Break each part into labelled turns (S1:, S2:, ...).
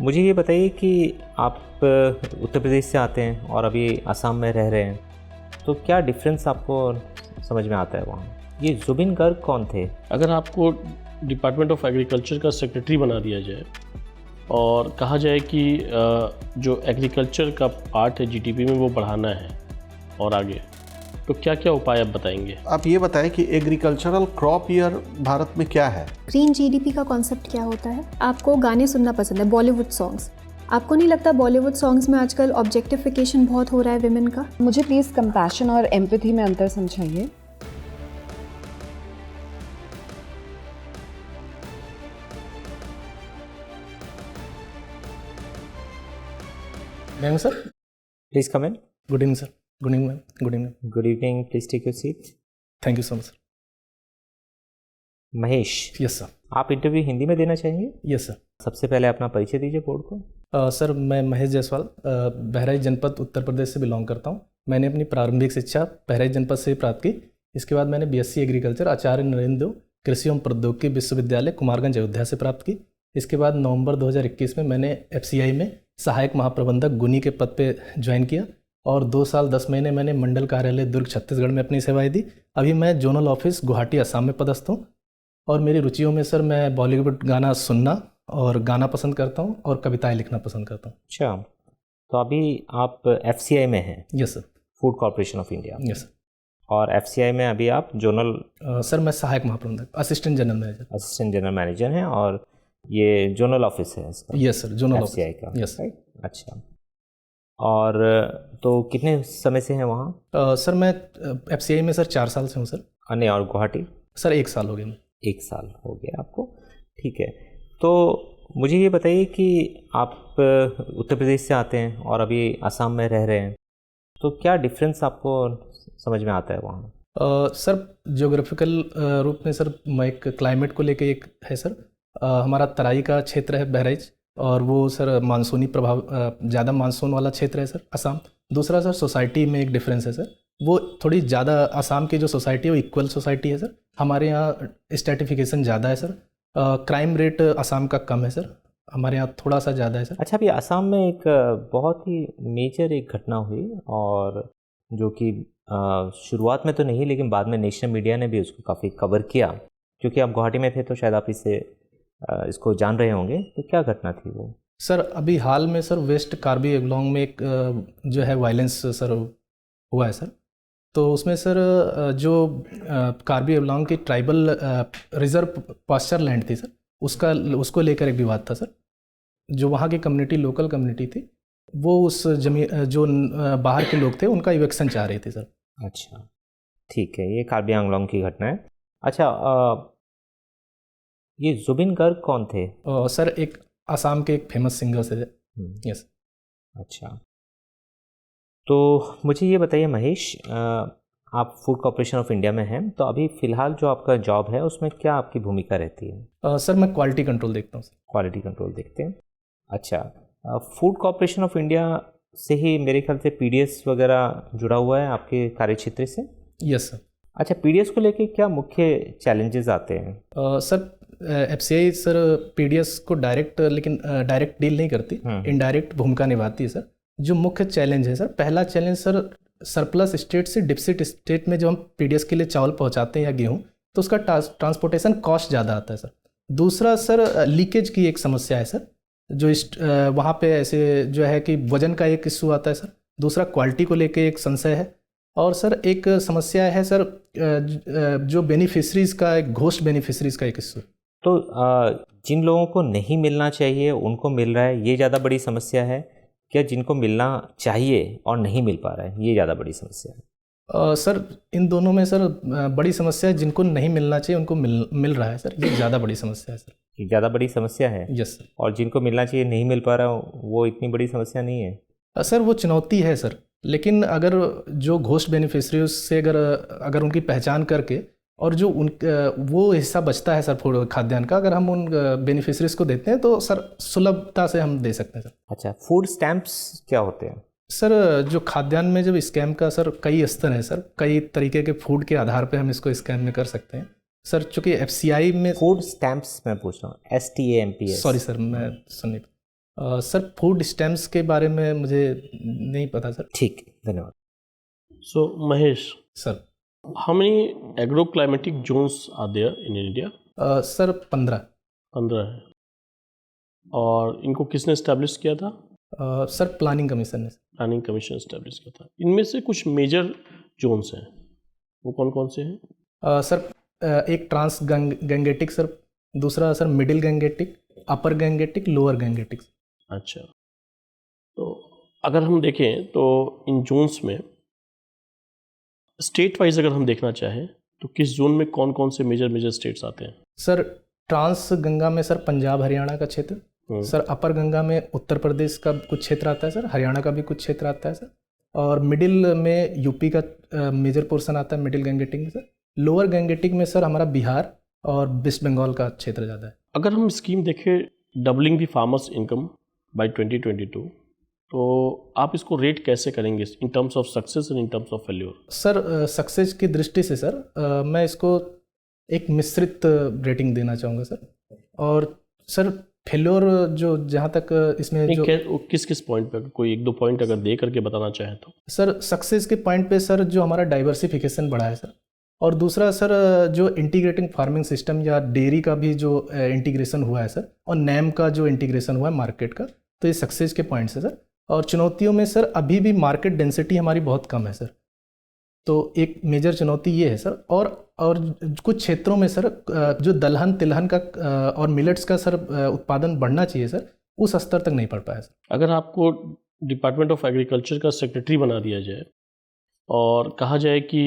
S1: मुझे ये बताइए कि आप उत्तर प्रदेश से आते हैं और अभी असम में रह रहे हैं, तो क्या डिफरेंस आपको समझ में आता है वहाँ? ये जुबिन गर्ग कौन थे?
S2: अगर आपको डिपार्टमेंट ऑफ एग्रीकल्चर का सेक्रेटरी बना दिया जाए और कहा जाए कि जो एग्रीकल्चर का पार्ट है जीडीपी में वो बढ़ाना है और आगे, तो क्या क्या उपाय आप बताएंगे?
S3: आप ये बताएं कि एग्रीकल्चरल क्रॉप ईयर भारत में क्या है?
S4: ग्रीन जीडीपी का कॉन्सेप्ट क्या होता है? आपको गाने सुनना पसंद है, बॉलीवुड सॉन्ग्स। आपको नहीं लगता बॉलीवुड सॉन्ग्स में आजकल ऑब्जेक्टिफिकेशन बहुत हो रहा है विमेन का?
S5: मुझे प्लीज़ कंपैशन और एम्पैथी में अंतर समझाइए।
S6: Ma'am sir,
S1: please come in.
S6: Good evening sir. Good evening ma'am. Good evening.
S1: Good evening, please take your seat.
S6: Thank you so much sir.
S1: Mahesh,
S6: yes sir.
S1: आप इंटरव्यू हिंदी में देना चाहेंगे?
S6: Yes sir.
S1: सबसे पहले अपना परिचय दीजिए बोर्ड को।
S6: सर, मैं महेश जायसवाल बहराइच जनपद उत्तर प्रदेश से बिलोंग करता हूँ। मैंने अपनी प्रारंभिक शिक्षा बहराइच जनपद से प्राप्त की। इसके बाद मैंने बीएससी एग्रीकल्चर आचार्य नरेंद्र देव कृषि एवं प्रौद्योगिकी विश्वविद्यालय कुमारगंज अयोध्या से प्राप्त की। इसके बाद नवंबर 2021 में मैंने एफसीआई में सहायक महाप्रबंधक गुनी के पद पे ज्वाइन किया और 2 साल 10 महीने मैंने मंडल कार्यालय दुर्ग छत्तीसगढ़ में अपनी सेवाएं दी। अभी मैं जोनल ऑफिस गुवाहाटी असम में पदस्थ हूँ। और मेरी रुचियों में सर, मैं बॉलीवुड गाना सुनना और गाना पसंद करता हूँ और कविताएं लिखना पसंद करता हूँ।
S1: अच्छा, तो अभी आप एफसीआई में हैं?
S6: Yes sir.
S1: Food corporation of India.
S6: Yes sir.
S1: और एफसीआई में अभी आप जोनल?
S6: सर, मैं सहायक महाप्रबंधक, assistant general manager.
S1: Assistant general manager हैं और ये जोनल ऑफिस है इसका?
S6: Yes sir, zonal office
S1: FCI का।
S6: यस
S1: राइट, अच्छा। और तो कितने समय से हैं वहाँ?
S6: सर, मैं एफसीआई में सर 4 साल से हूँ सर।
S1: नहीं, और गुवाहाटी?
S6: सर 1 साल हो गए।
S1: 1 साल हो गया आपको, ठीक है। तो मुझे ये बताइए कि आप उत्तर प्रदेश से आते हैं और अभी असम में रह रहे हैं, तो क्या डिफरेंस आपको समझ में आता है वहाँ?
S6: सर, ज्योग्राफिकल रूप में सर, मैं एक क्लाइमेट को लेके एक है सर। हमारा तराई का क्षेत्र है बहराइच, और वो सर मानसूनी प्रभाव, ज़्यादा मानसून वाला क्षेत्र है सर असम। दूसरा सर, सोसाइटी में एक डिफरेंस है सर, वो थोड़ी ज़्यादा, असम की जो सोसाइटी है वो इक्वल सोसाइटी है सर। हमारे यहाँ स्ट्रैटिफिकेशन ज़्यादा है सर। क्राइम रेट असम का कम है सर, हमारे यहाँ थोड़ा सा ज़्यादा है सर।
S1: अच्छा, अभी असम में एक बहुत ही मेजर एक घटना हुई, और जो कि शुरुआत में तो नहीं, लेकिन बाद में नेशनल मीडिया ने भी उसको काफ़ी कवर किया। क्योंकि आप गुवाहाटी में थे तो शायद आप इसको जान रहे होंगे, तो क्या घटना थी वो?
S6: सर, अभी हाल में सर वेस्ट कार्बी एंगलोंग में एक जो है वायलेंस सर हुआ है सर। तो उसमें सर जो कार्बी एंगलोंग की ट्राइबल रिजर्व पास्चर लैंड थी सर, उसको लेकर एक विवाद था सर। जो वहाँ की कम्युनिटी, लोकल कम्युनिटी थी, वो उस जमीन, जो बाहर के लोग थे, उनका इवेक्शन चाह रहे थे सर।
S1: अच्छा, ठीक है, ये कार्बी एंगलोंग की घटना है। अच्छा, ये जुबिन गर्ग कौन थे?
S6: सर, एक असम के एक फेमस सिंगर थे। यस।
S1: अच्छा, तो मुझे ये बताइए महेश, आप फूड कॉर्पोरेशन ऑफ इंडिया में हैं, तो अभी फ़िलहाल जो आपका जॉब है उसमें क्या आपकी भूमिका रहती है?
S6: सर, मैं क्वालिटी कंट्रोल देखता हूँ सर।
S1: क्वालिटी कंट्रोल देखते हैं, अच्छा। फूड कॉर्पोरेशन ऑफ इंडिया से ही मेरे ख्याल से पीडीएस वगैरह जुड़ा हुआ है आपके कार्यक्षेत्र से?
S6: Yes sir.
S1: अच्छा, पीडीएस को लेके क्या मुख्य चैलेंजेस आते हैं?
S6: सर, एफसीआई सर पीडीएस को डायरेक्ट डील नहीं करती, इनडायरेक्ट भूमिका निभाती है सर। जो मुख्य चैलेंज है सर, पहला चैलेंज सर, सरप्लस स्टेट से डिफिसिट स्टेट में जो हम पीडीएस के लिए चावल पहुंचाते हैं या गेहूं, तो उसका ट्रांसपोर्टेशन कॉस्ट ज़्यादा आता है सर। दूसरा सर, लीकेज की एक समस्या है सर, जो वहाँ पे ऐसे जो है कि वजन का एक इशू आता है सर। दूसरा, क्वालिटी को लेके एक संशय है। और सर, एक समस्या है सर, जो बेनिफिशरीज़ का, एक घोस्ट बेनिफिशरीज़ का एक इशू।
S1: तो जिन लोगों को नहीं मिलना चाहिए उनको मिल रहा है, ये ज़्यादा बड़ी समस्या है, क्या जिनको मिलना चाहिए और नहीं मिल पा रहा है, ये ज़्यादा बड़ी समस्या है?
S6: सर, इन दोनों में सर बड़ी समस्या है, जिनको नहीं मिलना चाहिए उनको मिल रहा है सर, ये ज़्यादा बड़ी समस्या है सर।
S1: ये ज़्यादा बड़ी समस्या है?
S6: Yes sir.
S1: और जिनको मिलना चाहिए नहीं मिल पा रहा, वो इतनी बड़ी समस्या नहीं है?
S6: सर, वो चुनौती है सर, लेकिन अगर जो घोस्ट बेनिफिशरीज से अगर उनकी पहचान करके, और जो वो हिस्सा बचता है सर फूड खाद्यान्न का, अगर हम उन बेनिफिशरीज को देते हैं तो सर सुलभता से हम दे सकते हैं सर।
S1: अच्छा, फूड स्टैम्प्स क्या होते हैं?
S6: सर, जो खाद्यान्न में जब स्कैम का सर कई स्तर है सर, कई तरीके के फूड के आधार पे हम इसको स्कैम में कर सकते हैं सर। चूँकि एफसीआई में
S1: फूड स्टैम्प्स मैं पूछ रहा हूँ, STAMP।
S6: सॉरी सर, मैं सुनिए, सर फूड स्टैम्प्स के बारे में मुझे नहीं पता सर।
S1: ठीक, धन्यवाद।
S2: So Mahesh,
S6: sir
S2: how many agroclimatic zones are there in India?
S6: Sir 15
S2: है। और इनको किसने इस्टेब्लिश किया था?
S6: सर प्लानिंग कमीशन ने।
S2: प्लानिंग कमीशन इस्टेब्लिश किया था। इनमें से कुछ मेजर जोन्स हैं, वो कौन कौन से हैं?
S6: सर एक ट्रांस गैंगेटिक सर, दूसरा सर मिडिल गैंगेटिक, अपर गैंगेटिक, लोअर गैंगेटिक।
S2: अच्छा, तो अगर हम देखें तो इन जोन्स में स्टेट वाइज अगर हम देखना चाहें तो किस जोन में कौन कौन से मेजर स्टेट्स आते हैं?
S6: सर ट्रांस गंगा में सर पंजाब हरियाणा का क्षेत्र, सर अपर गंगा में उत्तर प्रदेश का कुछ क्षेत्र आता है सर, हरियाणा का भी कुछ क्षेत्र आता है सर, और मिडिल में यूपी का मेजर पोर्शन आता है मिडिल गैंगेटिक में सर। लोअर गैंगेटिक में सर हमारा बिहार और वेस्ट बंगाल का क्षेत्र ज़्यादा है।
S2: अगर हम स्कीम देखें doubling the farmers income by 2022, तो आप इसको रेट कैसे करेंगे in terms of success and in terms of failure?
S6: Sir success की दृष्टि से सर मैं इसको एक मिश्रित रेटिंग देना चाहूँगा सर। और सर फेल्योर जो जहाँ तक इसमें जो
S2: किस किस पॉइंट पे, कोई एक दो पॉइंट अगर दे करके बताना चाहें तो?
S6: सर सक्सेस के पॉइंट पे सर जो हमारा डाइवर्सिफिकेशन बढ़ा है सर, और दूसरा सर जो इंटीग्रेटिंग फार्मिंग सिस्टम या डेयरी का भी जो इंटीग्रेशन हुआ है सर, और नैम का जो इंटीग्रेशन हुआ है मार्केट का, तो ये सक्सेस के पॉइंट्स है सर। और चुनौतियों में सर अभी भी मार्केट डेंसिटी हमारी बहुत कम है सर, तो एक मेजर चुनौती ये है सर। और कुछ क्षेत्रों में सर जो दलहन तिलहन का और मिलेट्स का सर उत्पादन बढ़ना चाहिए सर, उस स्तर तक नहीं बढ़ पाया सर।
S2: अगर आपको डिपार्टमेंट ऑफ एग्रीकल्चर का सेक्रेटरी बना दिया जाए और कहा जाए कि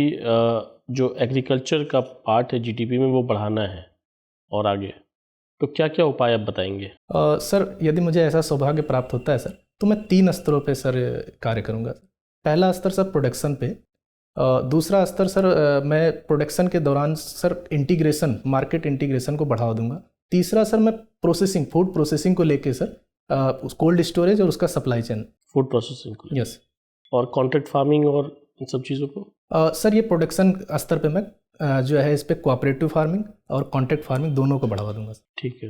S2: जो एग्रीकल्चर का पार्ट है जीटीपी में वो बढ़ाना है और आगे, तो क्या क्या उपाय आप बताएंगे?
S6: सर यदि मुझे ऐसा सौभाग्य प्राप्त होता है सर, तो मैं 3 स्तरों पे सर कार्य करूँगा। पहला स्तर सर प्रोडक्शन पे, दूसरा स्तर सर मैं प्रोडक्शन के दौरान सर इंटीग्रेशन, मार्केट इंटीग्रेशन को बढ़ावा दूंगा। तीसरा सर मैं प्रोसेसिंग, फूड प्रोसेसिंग को लेके सर कोल्ड स्टोरेज और उसका सप्लाई चेन,
S2: फूड प्रोसेसिंग को।
S6: यस।
S2: और कॉन्ट्रैक्ट फार्मिंग और इन सब चीज़ों को?
S6: सर ये प्रोडक्शन स्तर पे मैं जो है इस पे कोऑपरेटिव फार्मिंग और कॉन्ट्रैक्ट फार्मिंग दोनों को बढ़ावा दूंगा।
S2: ठीक है।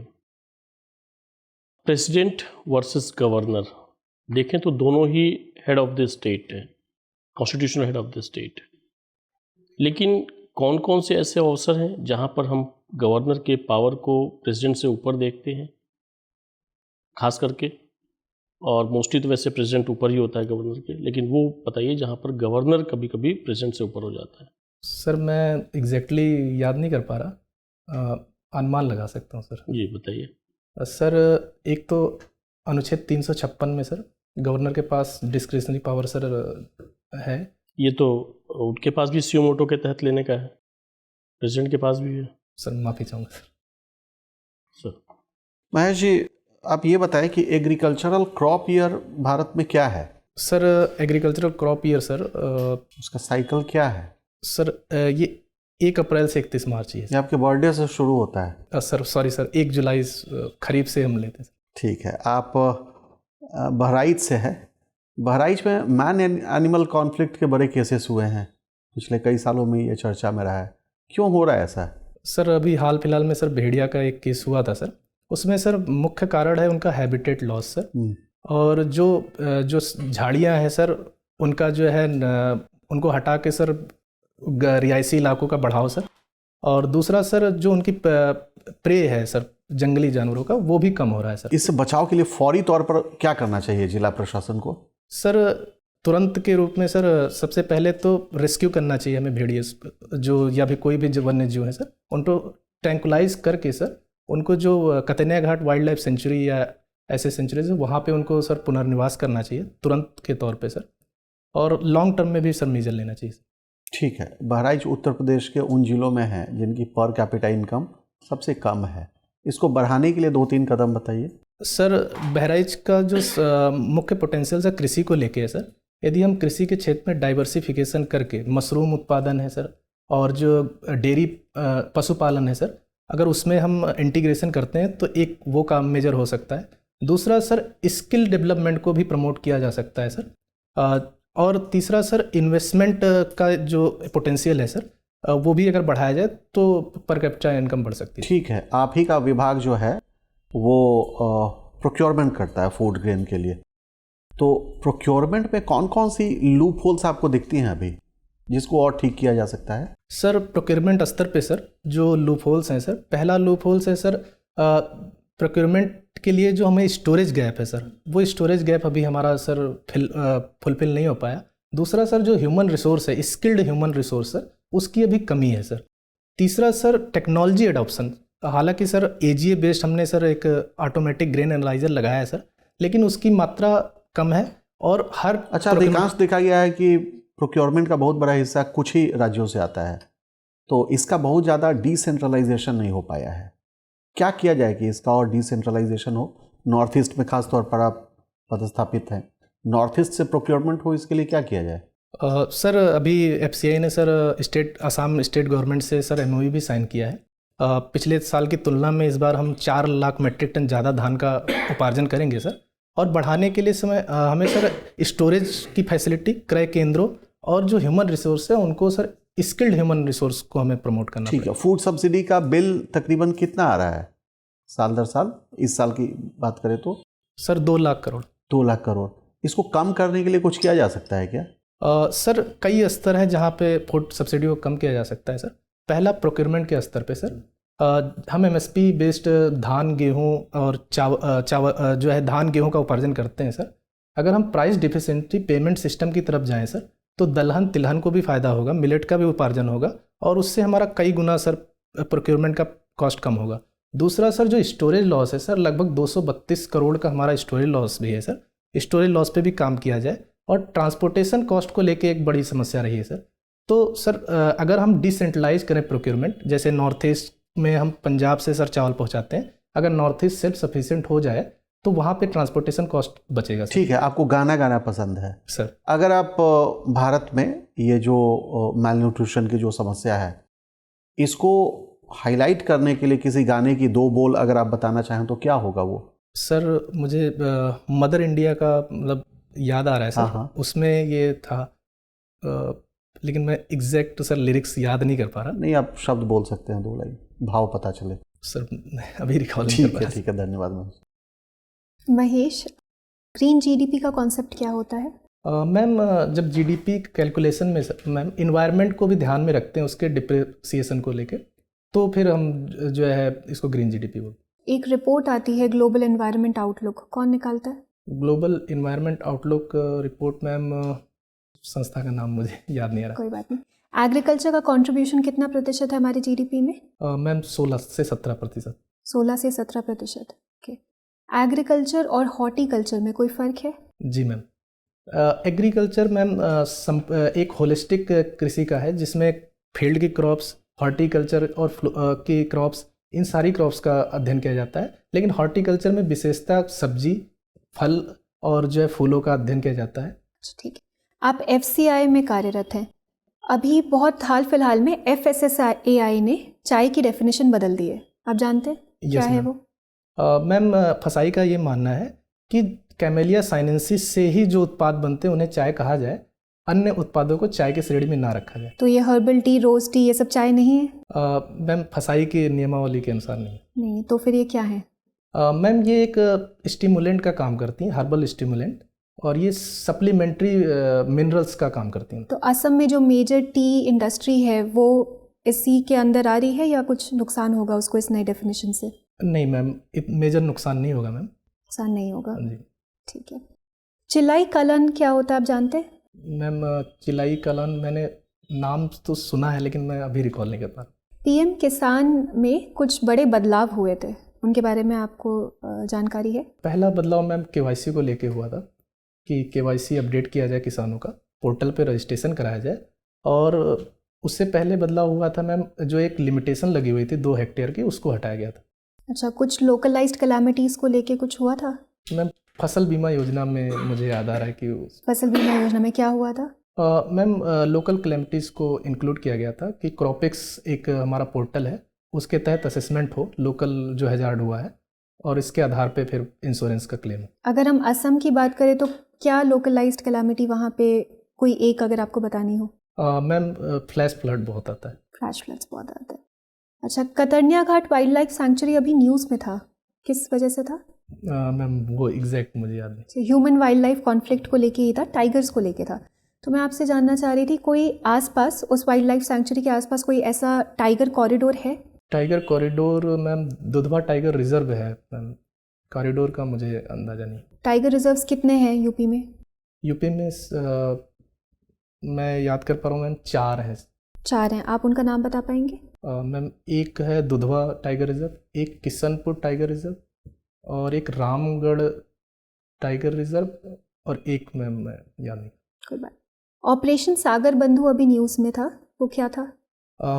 S2: प्रेसिडेंट वर्सेस गवर्नर देखें तो दोनों ही हेड ऑफ द स्टेट है, constitutional head of the state, लेकिन कौन कौन से ऐसे अवसर हैं जहां पर हम गवर्नर के पावर को प्रेसिडेंट से ऊपर देखते हैं खास करके? और मोस्टली तो वैसे प्रेसिडेंट ऊपर ही होता है गवर्नर के, लेकिन वो बताइए जहां पर गवर्नर कभी कभी प्रेसिडेंट से ऊपर हो जाता है।
S6: सर मैं एग्जैक्टली याद नहीं कर पा रहा, अनुमान लगा सकता हूँ सर।
S2: जी बताइए।
S6: सर एक तो अनुच्छेद 356 में सर गवर्नर के पास डिस्क्रिशनरी पावर सर है।
S2: ये तो उनके पास भी सीओ मोटो के तहत लेने का है, प्रेसिडेंट के पास भी है।
S6: सर माफ़ी चाहूँगा
S2: सर।
S3: महेश जी, आप ये बताएं कि एग्रीकल्चरल क्रॉप ईयर भारत में क्या है?
S6: Sir agricultural crop year sir
S3: उसका साइकिल क्या है?
S6: सर ये 1 अप्रैल से 31 मार्च ये
S3: ये आपके बर्थडे से शुरू होता है?
S6: सर सॉरी सर 1 जुलाई खरीफ से हम लेते हैं।
S3: ठीक है। आप बहराइच से है। बहराइच में मैन एनिमल कॉन्फ्लिक्ट के बड़े केसेस हुए हैं पिछले कई सालों में, ये चर्चा में रहा है, क्यों हो रहा है ऐसा?
S6: सर अभी हाल फिलहाल में सर भेड़िया का एक केस हुआ था सर, उसमें सर मुख्य कारण है उनका हैबिटेट लॉस सर, और जो झाड़ियाँ हैं सर उनका जो है उनको हटा के सर रिहायशी इलाकों का बढ़ाओ सर, और दूसरा सर जो उनकी प्रे है सर जंगली जानवरों का, वो भी कम हो रहा है सर।
S3: इससे बचाव के लिए फौरी तौर पर क्या करना चाहिए जिला प्रशासन को?
S6: सर तुरंत के रूप में सर सबसे पहले तो रेस्क्यू करना चाहिए हमें भेड़िए जो या भी कोई भी जो वन्य जीव है सर, उनको ट्रैंकुलाइज करके सर उनको जो कतनिया घाट वाइल्ड लाइफ सेंचुरी या ऐसे सेंचुरीज है वहाँ पे उनको सर पुनर्निवास करना चाहिए तुरंत के तौर पे सर, और लॉन्ग टर्म में भी सर मेजर लेना चाहिए।
S3: ठीक है। बहराइच उत्तर प्रदेश के उन जिलों में है जिनकी पर कैपिटा इनकम सबसे कम है, इसको बढ़ाने के लिए 2-3 कदम बताइए।
S6: सर बहराइच का जो मुख्य पोटेंशियल है कृषि को लेके है सर, यदि हम कृषि के क्षेत्र में डाइवर्सिफिकेशन करके मशरूम उत्पादन है सर, और जो डेयरी पशुपालन है सर, अगर उसमें हम इंटीग्रेशन करते हैं तो एक वो काम मेजर हो सकता है। दूसरा सर स्किल डेवलपमेंट को भी प्रमोट किया जा सकता है सर, और तीसरा सर इन्वेस्टमेंट का जो पोटेंशियल है सर वो भी अगर बढ़ाया जाए तो पर कैपिटा इनकम बढ़ सकती है।
S3: ठीक है। आप ही का विभाग जो है वो प्रोक्योरमेंट करता है फूड ग्रेन के लिए, तो प्रोक्योरमेंट में कौन कौन सी लूप होल्स आपको दिखती हैं अभी जिसको और ठीक किया जा सकता है?
S6: सर प्रोक्योरमेंट स्तर पे सर जो लूप होल्स हैं सर, पहला लूप होल्स है सर प्रोक्योरमेंट के लिए जो हमें स्टोरेज गैप है सर, वो स्टोरेज गैप अभी हमारा सर फुलफिल नहीं हो पाया। दूसरा सर जो ह्यूमन रिसोर्स है, स्किल्ड ह्यूमन रिसोर्स सर, उसकी अभी कमी है सर। तीसरा सर टेक्नोलॉजी एडॉप्शन, हालांकि सर एजीए बेस्ड हमने सर एक ऑटोमेटिक ग्रेन एनालाइजर लगाया है सर, लेकिन उसकी मात्रा कम है और हर
S3: अच्छा, अधिकांश देखा गया है कि प्रोक्योरमेंट का बहुत बड़ा हिस्सा कुछ ही राज्यों से आता है, तो इसका बहुत ज़्यादा डिसेंट्रलाइजेशन नहीं हो पाया है। क्या किया जाए कि इसका और डिसेंट्रलाइजेशन हो? नॉर्थ ईस्ट में खास तौर पर आप पदस्थापित हैं, नॉर्थ ईस्ट से प्रोक्योरमेंट हो, इसके लिए क्या किया जाए?
S6: सर अभी एफसीआई ने सर असम स्टेट गवर्नमेंट से सर एमओयू भी साइन किया है। पिछले साल की तुलना में इस बार हम 4 लाख मीट्रिक टन ज़्यादा धान का उपार्जन करेंगे सर, और बढ़ाने के लिए हमें सर स्टोरेज की फैसिलिटी, क्रय केंद्रों और जो ह्यूमन रिसोर्स है उनको सर स्किल्ड ह्यूमन रिसोर्स को हमें प्रमोट करना
S3: ठीक है। फूड सब्सिडी का बिल तकरीबन कितना आ रहा है साल दर साल? इस साल की बात करें तो
S6: सर 2 लाख करोड़।
S3: 2 लाख करोड़। इसको कम करने के लिए कुछ किया जा सकता है क्या?
S6: सर कई स्तर हैं जहाँ पे फूड सब्सिडी को कम किया जा सकता है सर। पहला प्रोक्योरमेंट के स्तर पे सर हम एमएसपी बेस्ड धान गेहूँ और चावल जो है धान गेहूँ का उपार्जन करते हैं सर। अगर हम प्राइस डिफिशिएंसी पेमेंट सिस्टम की तरफ जाएं सर, तो दलहन तिलहन को भी फ़ायदा होगा, मिलेट का भी उपार्जन होगा और उससे हमारा कई गुना सर प्रोक्योरमेंट का कॉस्ट कम होगा। दूसरा सर जो स्टोरेज लॉस है सर, लगभग 232 करोड़ का हमारा स्टोरेज लॉस भी है सर। स्टोरेज लॉस पे भी काम किया जाए। और ट्रांसपोर्टेशन कॉस्ट को लेके एक बड़ी समस्या रही है सर। तो सर अगर हम डिसेंट्रलाइज करें प्रोक्योरमेंट, जैसे नॉर्थ ईस्ट में हम पंजाब से सर चावल पहुंचाते हैं, अगर नॉर्थ ईस्ट सेल्फ सफिशिएंट हो जाए तो वहाँ पे ट्रांसपोर्टेशन कॉस्ट बचेगा सर।
S3: ठीक है, आपको गाना पसंद है
S6: सर।
S3: अगर आप भारत में ये जो मैल न्यूट्रिशन की जो समस्या है, इसको हाईलाइट करने के लिए किसी गाने की 2 बोल अगर आप बताना चाहें तो क्या होगा वो?
S6: सर मुझे मदर इंडिया का मतलब याद आ रहा है सर। हाँ। उसमें ये था लेकिन मैं एग्जैक्ट सर लिरिक्स याद नहीं कर पा रहा।
S3: नहीं, आप शब्द बोल सकते हैं, 2 लाइन, भाव पता चले।
S6: सर अभी रिकॉल नहीं कर पा रहा।
S3: ठीक है, धन्यवाद
S4: महेश। ग्रीन जीडीपी का कॉन्सेप्ट क्या होता है?
S6: मैम जब जीडीपी कैलकुलेशन में मैम इन्वायरमेंट को भी ध्यान में रखते हैं, उसके डिप्रिसिएशन को लेकर, तो फिर हम जो है इसको ग्रीन जीडीपी बोलते हैं।
S4: एक रिपोर्ट आती है ग्लोबल एनवायरनमेंट आउटलुक, कौन निकालता है?
S6: Global environment outlook report ma'am संस्था का नाम मुझे याद नहीं आ रहा।
S4: कोई बात नहीं। एग्रीकल्चर का कंट्रीब्यूशन कितना प्रतिशत है हमारी जीडीपी में?
S6: मैम 16 से 17%।
S4: 16 से 17%। ओके। एग्रीकल्चर और हॉर्टिकल्चर में कोई फ़र्क है?
S6: जी मैम, एग्रीकल्चर मैम एक होलिस्टिक कृषि का है जिसमें फील्ड की क्रॉप्स, हॉर्टिकल्चर और की क्रॉप्स, इन सारी क्रॉप्स का अध्ययन किया जाता है। लेकिन हॉर्टिकल्चर में विशेषता सब्जी, फल और जो है फूलों का अध्ययन किया जाता है।
S4: ठीक है। आप एफसीआई में कार्यरत हैं। अभी बहुत हाल फिलहाल में एफएसएसएआई ने चाय की डेफिनेशन बदल दी है, आप जानते हैं क्या है वो?
S6: मैम फसाई का ये मानना है कि कैमेलिया साइनेंसिस से ही जो उत्पाद बनते हैं उन्हें चाय कहा जाए, अन्य उत्पादों को चाय की श्रेणी में ना रखा जाए।
S4: तो ये हर्बल टी, रोज टी, ये सब चाय नहीं है?
S6: मैम फसाई की नियमावली के अनुसार नहीं।
S4: तो फिर ये क्या है?
S6: मैम ये एक स्टिमुलेंट का काम करती हैं, हर्बल स्टिमुलेंट, और ये सप्लीमेंट्री मिनरल्स का काम करती हैं।
S4: तो असम में जो मेजर टी इंडस्ट्री है वो इसी के अंदर आ रही है या कुछ नुकसान होगा उसको इस नई डेफिनेशन से?
S6: नहीं मैम, मेजर नुकसान नहीं होगा मैम।
S4: नुकसान नहीं होगा
S6: जी।
S4: ठीक है। चिलाई कलन क्या होता है, आप जानते हैं?
S6: मैम चिलाई कलन मैंने नाम तो सुना है लेकिन मैं अभी रिकॉल नहीं कर पा रहा।
S4: पीएम किसान में कुछ बड़े बदलाव हुए थे, उनके बारे में आपको जानकारी है?
S6: पहला बदलाव मैम केवाईसी को लेके हुआ था कि केवाईसी अपडेट किया जाए, किसानों का पोर्टल पे रजिस्ट्रेशन कराया जाए। और उससे पहले बदलाव हुआ था मैम, जो एक लिमिटेशन लगी हुई थी 2 हेक्टेयर की, उसको हटाया गया था।
S4: अच्छा, कुछ लोकलाइज्ड कैलामिटीज़ को लेके कुछ हुआ था?
S6: मैम फसल बीमा योजना में मुझे याद आ रहा है कि
S4: फसल बीमा योजना में क्या हुआ था?
S6: मैम लोकल कैलामिटीज़ को इंक्लूड किया गया था कि क्रॉपिक्स एक हमारा पोर्टल है, उसके तहत असेसमेंट हो लोकल जो हैजार्ड हुआ है और इसके आधार पे फिर इंश्योरेंस का क्लेम हो।
S4: अगर हम असम की बात करें तो क्या लोकलाइज्ड कैलामिटी वहाँ पे कोई एक अगर आपको बतानी हो?
S6: मैम फ्लैश फ्लड बहुत आता है।
S4: फ्लैश फ्लड्स बहुत आता है। अच्छा, कतरनिया घाट वाइल्ड लाइफ सैंक्चुरी अभी न्यूज़ में था, किस वजह से था?
S6: मैम वो एग्जैक्ट मुझे याद नहीं।
S4: ह्यूमन वाइल्ड लाइफ कॉन्फ्लिक्ट को लेके ही था, टाइगर्स को लेके था। तो मैं आपसे जानना चाह रही थी, कोई आसपास उस वाइल्ड लाइफ सैंक्चुरी के आसपास कोई ऐसा टाइगर कॉरिडोर है?
S6: Tiger corridor ma'am Dudhwa tiger reserve है मैम, कॉरिडोर का मुझे अंदाज़ा नहीं।
S4: टाइगर रिजर्व्स कितने हैं यूपी में?
S6: यूपी में मैं याद कर पा रहा हूँ मैम 4 हैं।
S4: 4 हैं, आप उनका नाम बता पाएंगे?
S6: मैम एक है दुधवा टाइगर रिजर्व, एक किशनपुर टाइगर रिजर्व, और एक रामगढ़ टाइगर रिजर्व, और एक मैम मैं याद नहीं।
S4: कोई बात। ऑपरेशन सागर बंधु अभी न्यूज़ में था, वो क्या था?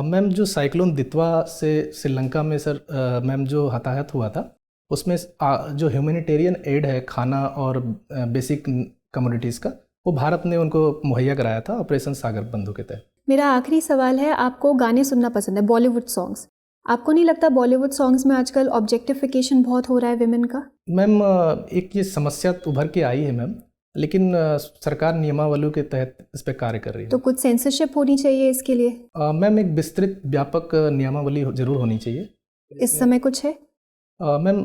S6: मैम जो साइक्लोन दितवा से श्रीलंका में सर मैम जो हताहत हुआ था, उसमें जो ह्यूमैनिटेरियन एड है, खाना और बेसिक कमोडिटीज़ का, वो भारत ने उनको मुहैया कराया था ऑपरेशन सागर बंधु के तहत।
S4: मेरा आखिरी सवाल है, आपको गाने सुनना पसंद है, बॉलीवुड सॉन्ग्स। आपको नहीं लगता बॉलीवुड सॉन्ग्स में आजकल ऑब्जेक्टिफिकेशन बहुत हो रहा है विमेन का?
S6: मैम एक ये समस्या उभर के आई है मैम, लेकिन सरकार नियमावली के तहत इस पर कार्य कर रही है।
S4: तो कुछ सेंसरशिप होनी चाहिए इसके लिए?
S6: मैम एक विस्तृत व्यापक नियमावली जरूर होनी चाहिए।
S4: इस समय कुछ है?
S6: मैम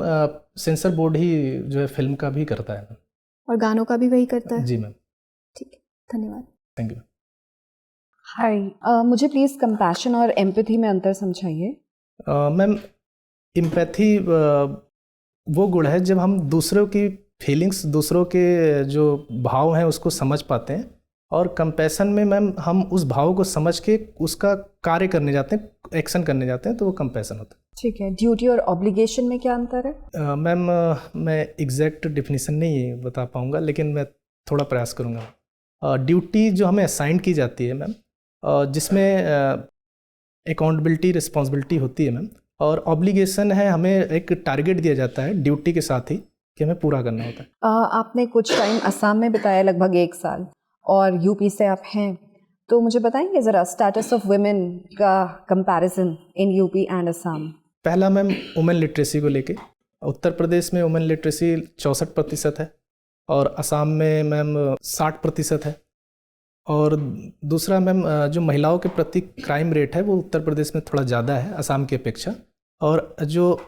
S6: सेंसर बोर्ड ही जो है फिल्म का भी करता है मैम।
S4: और गानों का भी वही करता है?
S6: जी मैम।
S4: ठीक है, धन्यवाद।
S6: Thank you.
S5: हाय, मुझे प्लीज़ कंपैशन और एम्पैथी में अंतर समझाइए।
S6: मैम एम्पैथी वो गुण है जब हम दूसरों की फीलिंग्स, दूसरों के जो भाव हैं उसको समझ पाते हैं, और कंपैशन में मैम हम उस भाव को समझ के उसका कार्य करने जाते हैं, एक्शन करने जाते हैं, तो वो कंपैशन होता है।
S5: ठीक है, ड्यूटी और ऑब्लिगेशन में क्या अंतर है?
S6: मैम मैं एग्जैक्ट डिफिनीसन नहीं बता पाऊँगा, लेकिन मैं थोड़ा प्रयास करूँगा। ड्यूटी जो हमें असाइन की जाती है मैम, जिसमें अकाउंटेबिलिटी, रिस्पॉन्सिबिलिटी होती है मैम, और ऑब्लिगेशन है, हमें एक टारगेट दिया जाता है ड्यूटी के साथ ही कि हमें पूरा करना होता है।
S5: आपने कुछ टाइम असम में बिताया, लगभग 1 साल, और यूपी से आप हैं, तो मुझे बताएंगे ज़रा स्टेटस ऑफ वुमेन का comparison in UP and Assam.
S6: पहला मैम वुमेन लिटरेसी को लेके, उत्तर प्रदेश में वुमेन लिटरेसी 64% है, और असम में मैम 60% है। और दूसरा मैम जो महिलाओं के प्रति क्राइम रेट है वो उत्तर प्रदेश में थोड़ा ज़्यादा है असम की अपेक्षा, और जो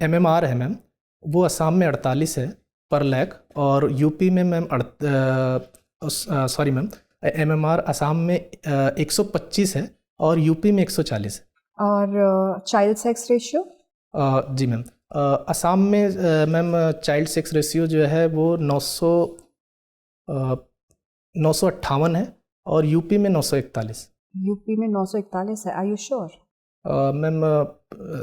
S6: MMR है मैम वो असम में 48 है पर लाख, और यूपी में ma'am sorry ma'am MMR Assam में 125 है और यूपी में 140 है।
S5: और चाइल्ड सेक्स रेशियो?
S6: जी मैम, असम में मैम चाइल्ड सेक्स रेशियो जो है वो 958 है, और यूपी में 941।
S5: यूपी में 941 है, आर यू श्योर?
S6: मैम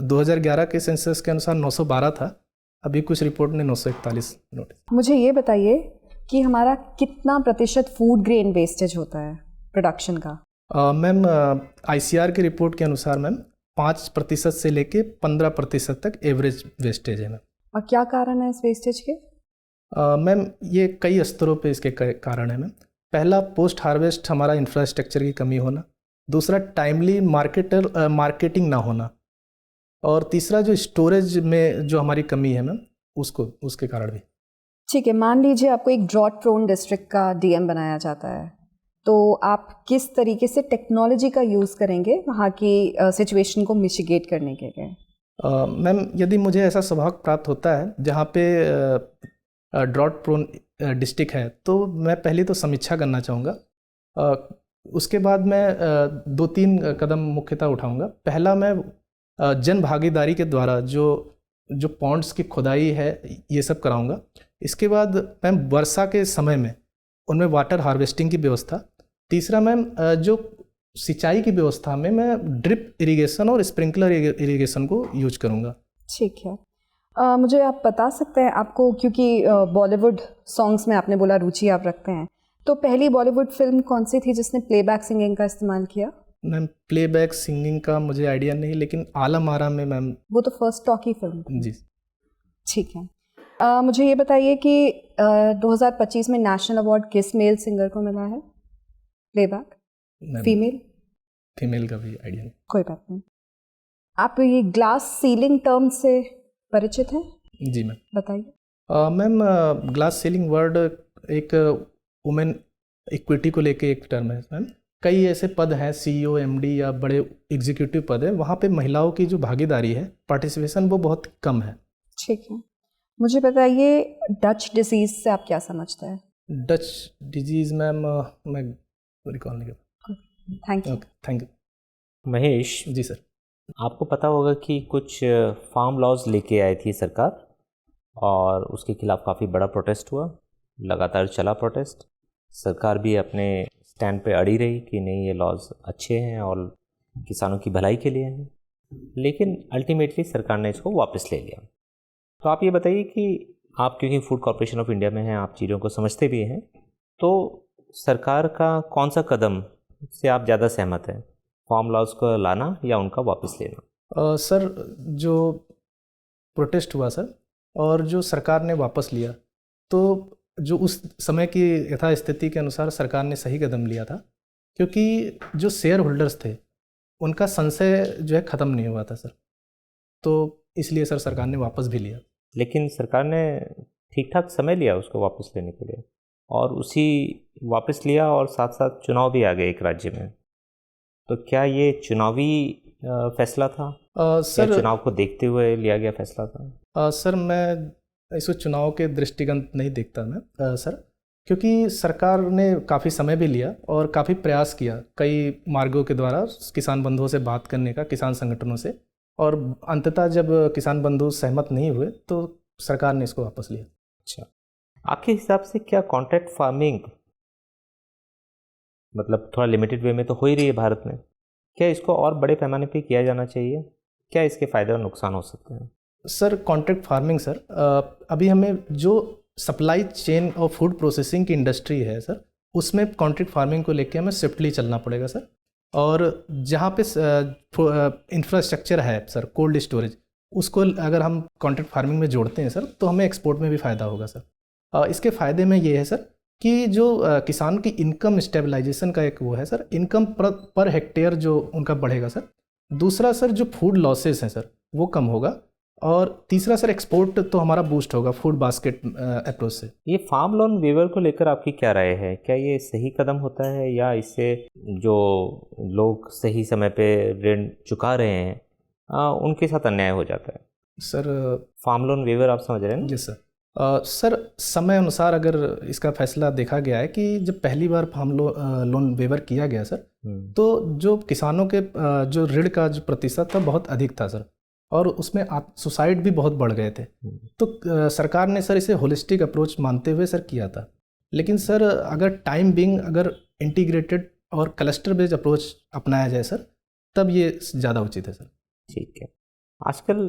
S6: 2011 के सेंसस के अनुसार 912 था, अभी कुछ रिपोर्ट ने 941 नोटिस।
S5: मुझे ये बताइए कि हमारा कितना प्रतिशत फूड ग्रेन वेस्टेज होता है प्रोडक्शन का?
S6: मैम ICR की रिपोर्ट के अनुसार मैम 5% से लेके 15% तक एवरेज वेस्टेज है मैम।
S5: और क्या कारण है इस वेस्टेज के?
S6: मैम ये कई स्तरों पे इसके कारण है मैम। पहला, पोस्ट हार्वेस्ट हमारा इंफ्रास्ट्रक्चर की कमी होना, दूसरा टाइमली मार्केटिंग ना होना, और तीसरा जो स्टोरेज में जो हमारी कमी है मैम उसके कारण भी।
S5: ठीक है, मान लीजिए आपको एक ड्रॉट प्रोन डिस्ट्रिक्ट का DM बनाया जाता है, तो आप किस तरीके से टेक्नोलॉजी का यूज़ करेंगे वहाँ की सिचुएशन को मिटिगेट करने के लिए?
S6: मैम यदि मुझे ऐसा सौभाग्य प्राप्त होता है जहाँ पे ड्रॉट प्रोन डिस्ट्रिक्ट है, तो मैं पहले तो समीक्षा करना चाहूँगा। उसके बाद मैं 2-3 कदम मुख्यतः उठाऊँगा। पहला, मैं जन भागीदारी के द्वारा जो पॉन्ड्स की खुदाई है ये सब कराऊँगा। इसके बाद मैम वर्षा के समय में उनमें वाटर हार्वेस्टिंग की व्यवस्था। तीसरा मैम जो सिंचाई की व्यवस्था में मैं ड्रिप इरिगेशन और स्प्रिंकलर इरिगेशन को यूज करूँगा।
S5: ठीक है, मुझे आप बता सकते हैं आपको, क्योंकि बॉलीवुड सॉन्ग्स में आपने बोला रुचि आप रखते हैं, तो पहली बॉलीवुड फिल्म कौन सी थी जिसने प्लेबैक सिंगिंग का इस्तेमाल किया?
S6: मैम प्लेबैक सिंगिंग का मुझे आइडिया नहीं, लेकिन आलम आरा में मैम।
S5: वो तो फर्स्ट टॉकी फिल्म थी।
S6: जी
S5: ठीक है, मुझे ये बताइए कि 2025 में नेशनल अवार्ड किस मेल सिंगर को मिला है? प्लेबैक
S6: फीमेल का भी आइडिया नहीं।
S5: कोई बात नहीं। आप ये ग्लास सीलिंग टर्म से परिचित हैं?
S6: जी मैम,
S5: बताइए।
S6: मैम ग्लास सीलिंग वर्ड एक वुमेन इक्विटी को लेके एक टर्म है मैम। कई ऐसे पद हैं CEO MD या बड़े एग्जीक्यूटिव पद है, वहाँ पे महिलाओं की जो भागीदारी है, पार्टिसिपेशन, वो बहुत कम है।
S5: ठीक है, मुझे बताइए डच डिजीज़ से आप क्या समझते हैं?
S6: डच डिजीज़ मैम मैं रिकॉल नहीं कर
S5: thank you.
S6: Okay thank you.
S1: Mahesh,
S6: जी सर।
S1: आपको पता होगा कि कुछ फार्म लॉज लेके आई थी सरकार और उसके खिलाफ काफ़ी बड़ा प्रोटेस्ट हुआ, लगातार चला प्रोटेस्ट। सरकार भी अपने स्टैंड पे अड़ी रही कि नहीं, ये लॉज अच्छे हैं और किसानों की भलाई के लिए हैं, लेकिन अल्टीमेटली सरकार ने इसको वापस ले लिया। तो आप ये बताइए कि आप क्योंकि फूड कॉरपोरेशन ऑफ इंडिया में हैं, आप चीज़ों को समझते भी हैं, तो सरकार का कौन सा कदम से आप ज़्यादा सहमत हैं, फार्म लॉज को लाना या उनका वापस लेना?
S6: सर जो प्रोटेस्ट हुआ सर और जो सरकार ने वापस लिया, तो जो उस समय की यथास्थिति के अनुसार सरकार ने सही कदम लिया था, क्योंकि जो शेयर होल्डर्स थे उनका संशय जो है ख़त्म नहीं हुआ था सर, तो इसलिए सर सरकार ने वापस भी लिया।
S1: लेकिन सरकार ने ठीक ठाक समय लिया उसको वापस लेने के लिए, और उसी वापस लिया और साथ साथ चुनाव भी आ गए एक राज्य में। तो क्या ये चुनावी फैसला था
S6: सर
S1: या चुनाव को देखते हुए लिया गया फैसला था?
S6: सर मैं इसको चुनाव के दृष्टिगत नहीं देखता मैं सर, क्योंकि सरकार ने काफ़ी समय भी लिया और काफ़ी प्रयास किया कई मार्गों के द्वारा किसान बंधुओं से बात करने का, किसान संगठनों से, और अंततः जब किसान बंधु सहमत नहीं हुए तो सरकार ने इसको वापस लिया।
S1: अच्छा, आपके हिसाब से क्या कॉन्ट्रैक्ट फार्मिंग, मतलब थोड़ा लिमिटेड वे में तो हो ही रही है भारत में, क्या इसको और बड़े पैमाने पे किया जाना चाहिए? क्या इसके फ़ायदे और नुकसान हो सकते हैं?
S6: सर कॉन्ट्रैक्ट फार्मिंग सर, अभी हमें जो सप्लाई चेन और फूड प्रोसेसिंग की इंडस्ट्री है सर, उसमें कॉन्ट्रैक्ट फार्मिंग को लेकर हमें स्विफ्टली चलना पड़ेगा सर। और जहाँ पे इंफ्रास्ट्रक्चर है सर, कोल्ड स्टोरेज, उसको अगर हम कॉन्ट्रैक्ट फार्मिंग में जोड़ते हैं सर, तो हमें एक्सपोर्ट में भी फ़ायदा होगा सर। इसके फ़ायदे में ये है सर कि जो किसान की इनकम स्टेबलाइजेशन का एक वो है सर, इनकम पर हेक्टेयर जो उनका बढ़ेगा सर। दूसरा सर जो फूड लॉसेस हैं सर वो कम होगा, और तीसरा सर एक्सपोर्ट तो हमारा बूस्ट होगा फूड बास्केट अप्रोच से।
S1: ये फार्म लोन वेवर को लेकर आपकी क्या राय है? क्या ये सही कदम होता है या इससे जो लोग सही समय पे ऋण चुका रहे हैं उनके साथ अन्याय हो जाता है?
S6: सर
S1: फार्म लोन वेवर आप समझ रहे हैं ना?
S6: जी सर। सर समय अनुसार अगर इसका फैसला देखा गया है कि जब पहली बार फार्म लोन वेवर किया गया सर, तो जो किसानों के जो ऋण का जो प्रतिशत था बहुत अधिक था सर, और उसमें सुसाइड भी बहुत बढ़ गए थे। तो सरकार ने सर इसे होलिस्टिक अप्रोच मानते हुए सर किया था। लेकिन सर अगर टाइम बिंग अगर इंटीग्रेटेड और क्लस्टर बेस्ड अप्रोच अपनाया जाए सर, तब ये ज़्यादा उचित है सर।
S1: ठीक है। आजकल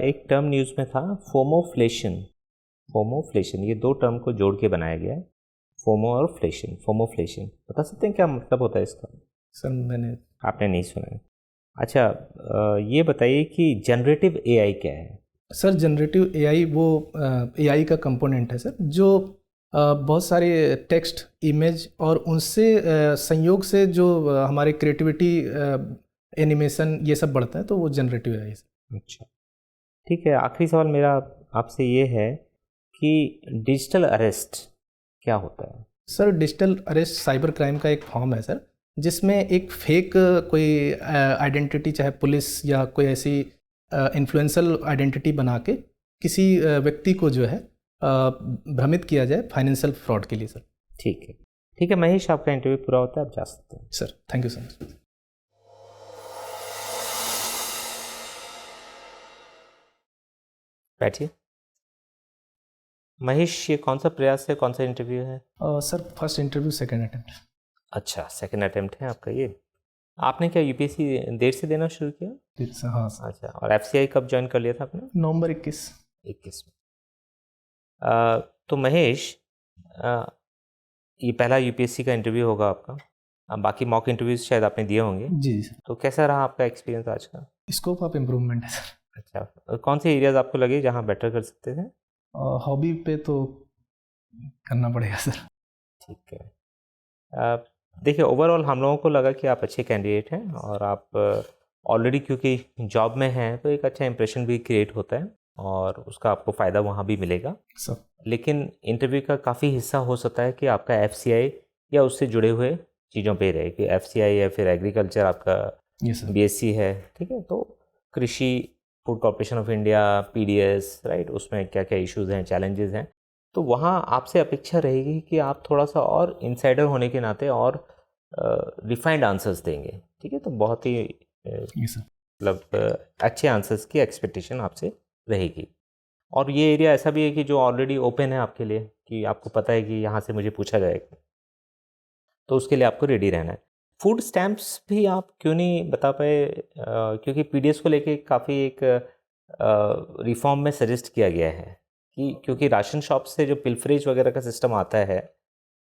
S1: एक टर्म न्यूज़ में था, फोमोफ्लेशन। फोमोफ्लेशन, ये दो टर्म को जोड़ के बनाया गया है, फोमो और फ्लेशन। फोमोफ्लेशन बता सकते हैं क्या मतलब होता है इसका?
S6: सर
S1: आपने नहीं सुना है? अच्छा, ये बताइए कि जनरेटिव एआई क्या है? सर
S6: जनरेटिव एआई वो एआई का कंपोनेंट है सर, जो बहुत सारे टेक्स्ट, इमेज और उनसे संयोग से जो हमारे क्रिएटिविटी, एनिमेशन ये सब बढ़ता है, तो वो जनरेटिव एआई है।
S1: अच्छा, ठीक है। आखिरी सवाल मेरा आपसे ये है कि डिजिटल अरेस्ट क्या होता है?
S6: Sir digital arrest cyber crime का एक फॉर्म है सर, जिसमें एक फेक कोई आइडेंटिटी, चाहे पुलिस या कोई ऐसी इन्फ्लुएंशियल आइडेंटिटी बना के किसी व्यक्ति को जो है भ्रमित किया जाए फाइनेंशियल फ्रॉड के लिए सर।
S1: ठीक है, ठीक है महेश, आपका इंटरव्यू पूरा होता है, आप जा सकते हैं।
S6: Sir thank you so much.
S1: बैठिए। महेश, ये कौन सा प्रयास है, कौन सा इंटरव्यू है?
S6: Sir first interview second attempt.
S1: अच्छा, सेकंड अटेम्प्ट है आपका ये। आपने क्या यूपीएससी देर से देना शुरू किया?
S6: हाँ सर।
S1: अच्छा, और एफसीआई कब ज्वाइन कर लिया था आपने?
S6: नवंबर 21
S1: में। तो महेश, ये पहला यूपीएससी का इंटरव्यू होगा आपका। बाकी मॉक इंटरव्यूज शायद आपने दिए होंगे।
S6: जी सर।
S1: तो कैसा रहा आपका एक्सपीरियंस आज का?
S6: स्कोप ऑफ इम्प्रूवमेंट है सर।
S1: अच्छा, कौन से एरियाज आपको लगे जहाँ बेटर कर सकते थे?
S6: हॉबी पे तो करना पड़ेगा सर।
S1: ठीक है। देखिए, ओवरऑल हम लोगों को लगा कि आप अच्छे कैंडिडेट हैं, और आप ऑलरेडी क्योंकि जॉब में हैं तो एक अच्छा इंप्रेशन भी क्रिएट होता है और उसका आपको फ़ायदा वहाँ भी मिलेगा
S6: सर।
S1: लेकिन इंटरव्यू का काफ़ी हिस्सा हो सकता है कि आपका एफसीआई या उससे जुड़े हुए चीज़ों पे रहे, कि एफसीआई या फिर एग्रीकल्चर आपका बीएससी है, ठीक है, तो कृषि food corporation of India, PDS, right, उसमें क्या क्या इश्यूज़ हैं, चैलेंजेस हैं, तो वहाँ आपसे अपेक्षा रहेगी कि आप थोड़ा सा और इनसाइडर होने के नाते और रिफाइंड आंसर्स देंगे। ठीक है, तो बहुत ही मतलब अच्छे आंसर्स की एक्सपेक्टेशन आपसे रहेगी। और ये एरिया ऐसा भी है कि जो ऑलरेडी ओपन है आपके लिए, कि आपको पता है कि यहाँ से मुझे पूछा जाएगा, तो उसके लिए आपको रेडी रहना है। फूड स्टैम्प्स भी आप क्यों नहीं बता पाए, क्योंकि पीडीएस को लेके काफ़ी एक रिफॉर्म में सजेस्ट किया गया है कि क्योंकि राशन शॉप से जो पिल्फरेज वगैरह का सिस्टम आता है,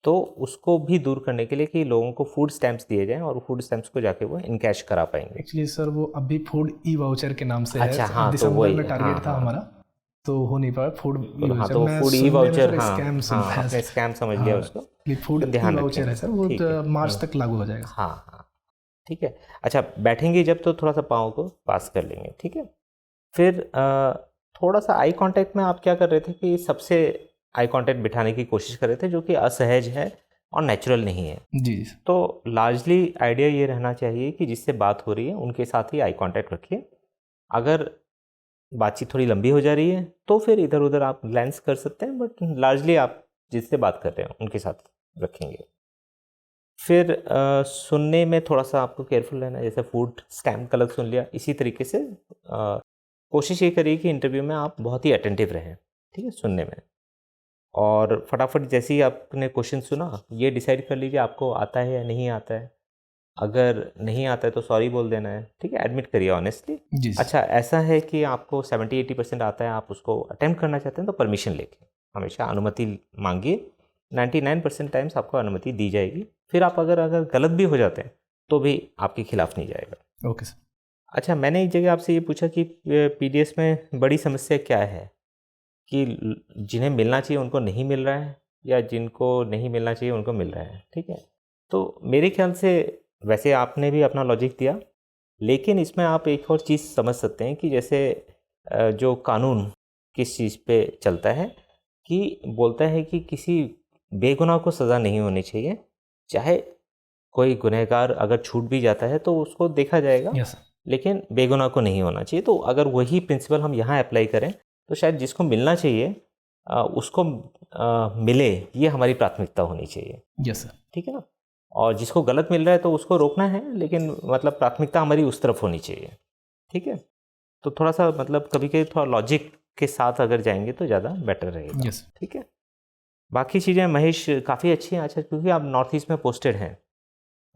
S1: तो उसको भी दूर करने के लिए कि लोगों को फूड स्टैम्प्स दिए जाएं और फूड स्टैम्प्स को जाके वो इनकैश करा पाएंगे।
S6: एक्चुअली सर वो अभी फूड ई वाउचर के नाम से
S1: अच्छा,
S6: है।
S1: हाँ, तो
S6: दिसंबर
S1: वही,
S6: में टारगेट
S1: हाँ,
S6: था
S1: हाँ,
S6: हमारा, तो हो नहीं पाया फूड ई
S1: हाँ,
S6: वाउचर।
S1: तो
S6: मैं
S1: फूड ई
S6: सुनने में
S1: वाउचर,
S6: सर
S1: हाँ
S6: स्कैम सुन
S1: हाँ,
S6: रहा
S1: आपने स्कैम समझ लिया उसको,
S6: फूड
S1: तो
S6: ई
S1: ध्यान
S6: वाउचर है
S1: रखेंगे।
S6: सर, वो
S1: ठीक है,
S6: मार्च तक लागू हो जाएगा।
S1: हाँ हाँ, ठीक है। अच्छा, बैठेंगे जब तो थोड़ा सा पाँव को पास कर लेंगे, ठीक है। फिर थोड़ा सा आई कांटेक्ट में आप क्या कर रहे थे कि सबसे आई कांटेक्ट बिठाने की कोशिश कर रहे थे, जो कि असहज है और नेचुरल नहीं है।
S6: जी।
S1: तो लार्जली आइडिया ये रहना चाहिए कि जिससे बात हो रही है उनके साथ ही आई कांटेक्ट रखिए। अगर बातचीत थोड़ी लंबी हो जा रही है तो फिर इधर उधर आप ग्लैंस कर सकते हैं, बट लार्जली आप जिससे बात कर रहे हैं उनके साथ रखेंगे। फिर सुनने में थोड़ा सा आपको केयरफुल रहना है, जैसे फूड स्टैम्प गलत सुन लिया, इसी तरीके से कोशिश ये करिए कि इंटरव्यू में आप बहुत ही अटेंटिव रहें, ठीक है, सुनने में। और फटाफट जैसे ही आपने क्वेश्चन सुना, ये डिसाइड कर लीजिए आपको आता है या नहीं आता है। अगर नहीं आता है तो सॉरी बोल देना है, ठीक है, एडमिट करिए ऑनेस्टली।
S6: जी।
S1: अच्छा, ऐसा है कि आपको 70-80% आता है, आप उसको अटेम्प्ट करना चाहते हैं, तो परमिशन लेके हमेशा अनुमति मांगिए। 99% टाइम्स आपको अनुमति दी जाएगी। फिर आप अगर गलत भी हो जाते हैं तो भी आपके खिलाफ नहीं जाएगा।
S6: Okay sir.
S1: अच्छा, मैंने एक जगह आपसे ये पूछा कि पीडीएस में बड़ी समस्या क्या है, कि जिन्हें मिलना चाहिए उनको नहीं मिल रहा है, या जिनको नहीं मिलना चाहिए उनको मिल रहा है, ठीक है। तो मेरे ख्याल से वैसे आपने भी अपना लॉजिक दिया, लेकिन इसमें आप एक और चीज़ समझ सकते हैं कि जैसे जो कानून किस चीज़ पे चलता है, कि बोलता है कि किसी बेगुनाह को सज़ा नहीं होनी चाहिए, चाहे कोई गुनहगार अगर छूट भी जाता है तो उसको देखा जाएगा,
S6: यस।
S1: लेकिन बेगुनाह को नहीं होना चाहिए। तो अगर वही प्रिंसिपल हम यहाँ अप्लाई करें तो शायद जिसको मिलना चाहिए उसको मिले, ये हमारी प्राथमिकता होनी चाहिए।
S6: Yes sir.
S1: ठीक है ना। और जिसको गलत मिल रहा है तो उसको रोकना है, लेकिन मतलब प्राथमिकता हमारी उस तरफ होनी चाहिए। ठीक है, तो थोड़ा सा मतलब कभी कभी थोड़ा लॉजिक के साथ अगर जाएंगे तो ज़्यादा बेटर रहेगा।
S6: यस।
S1: ठीक है, बाकी चीज़ें महेश काफ़ी अच्छी हैं। अच्छा, क्योंकि आप नॉर्थ ईस्ट में पोस्टेड हैं,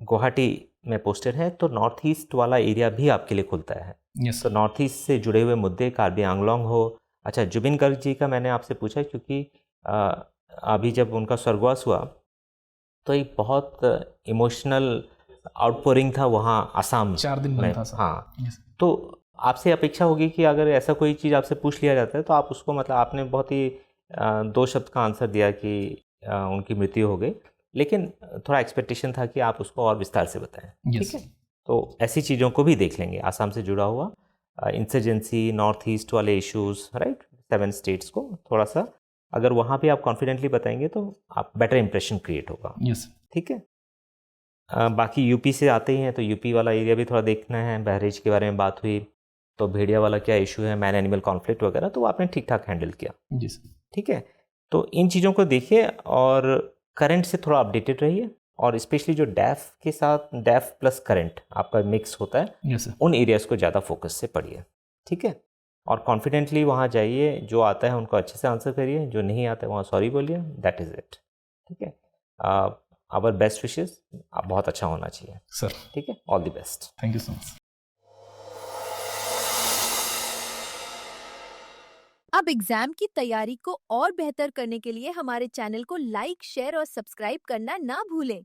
S1: गुवाहाटी में पोस्टेड हैं, तो नॉर्थ ईस्ट वाला एरिया भी आपके लिए खुलता है।
S6: यस।
S1: तो नॉर्थ ईस्ट से जुड़े हुए मुद्दे, कार्बी आंगलोंग हो। अच्छा, जुबिन गर्ग जी का मैंने आपसे पूछा क्योंकि अभी जब उनका स्वर्गवास हुआ तो एक बहुत इमोशनल आउटपोरिंग था वहाँ असम
S6: 4 दिन
S1: में।
S6: बंद था सर।
S1: हाँ,
S6: यस।
S1: तो आपसे अपेक्षा होगी कि अगर ऐसा कोई चीज़ आपसे पूछ लिया जाता है तो आप उसको, मतलब आपने बहुत ही 2 शब्द का आंसर दिया कि उनकी मृत्यु हो गई, लेकिन थोड़ा एक्सपेक्टेशन था कि आप उसको और विस्तार से बताएं।
S6: यस।
S1: ठीक है, तो ऐसी चीज़ों को भी देख लेंगे, आसाम से जुड़ा हुआ इंसर्जेंसी, नॉर्थ ईस्ट वाले इश्यूज़, राइट, 7 स्टेट्स को थोड़ा सा अगर वहाँ पे आप कॉन्फिडेंटली बताएंगे तो आप बेटर इंप्रेशन क्रिएट होगा।
S6: यस।
S1: ठीक है, बाकी यूपी से आते ही हैं तो यूपी वाला एरिया भी थोड़ा देखना है। बहरेज के बारे में बात हुई तो भेड़िया वाला क्या इशू है, मैन एनिमल कॉन्फ्लिक्ट वगैरह, तो आपने ठीक ठाक हैंडल किया।
S6: जी सर।
S1: ठीक है, तो इन चीज़ों को देखिए और करंट से थोड़ा अपडेटेड रहिए, और स्पेशली जो डैफ के साथ डैफ प्लस करंट आपका मिक्स होता है,
S6: यस सर।
S1: उन एरियाज को ज़्यादा फोकस से पढ़िए। ठीक है, और कॉन्फिडेंटली वहाँ जाइए, जो आता है उनको अच्छे से आंसर करिए, जो नहीं आता है वहाँ सॉरी बोलिए, दैट इज़ इट। ठीक है, आवर बेस्ट विशेस, बहुत अच्छा होना चाहिए
S6: सर।
S1: ठीक है, all the best.
S6: Thank you so much.
S7: अब एग्जाम की तैयारी को और बेहतर करने के लिए हमारे चैनल को लाइक, शेयर और सब्सक्राइब करना ना भूलें।